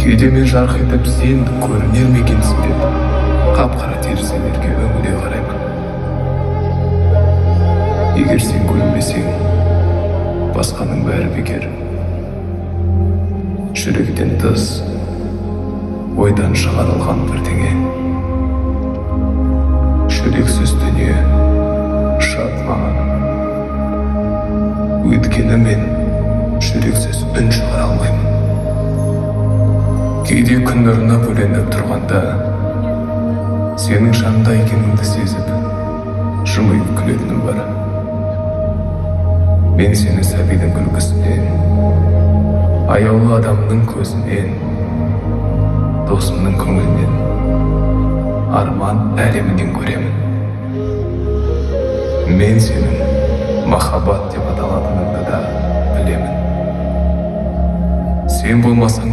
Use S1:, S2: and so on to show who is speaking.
S1: Кейде мен жарқ етіп сен көрінер ме екенсің деп қап-қара терезелерге үңіле қараймын. Егер сен көрінбесең, басқаның бәрі бекер. Жүректен тыс, ойдан шығарылған бірдеңе. Жүрексіз дүние шат маған. Өйткені мен жүрексіз үн шығара алмаймын. Кейде күн нұрына бөленіп тұрғанда, сенің жанында екеніңді сезіп, жымиып күлетінім бар. Мен сені сәбидің күлкісінен, аяулы адамның көзінен, досымның көңілінен, арман әлемінен көремін. Мен сенің махаббат деп аталатыныңды да білемін. Сен болмасаң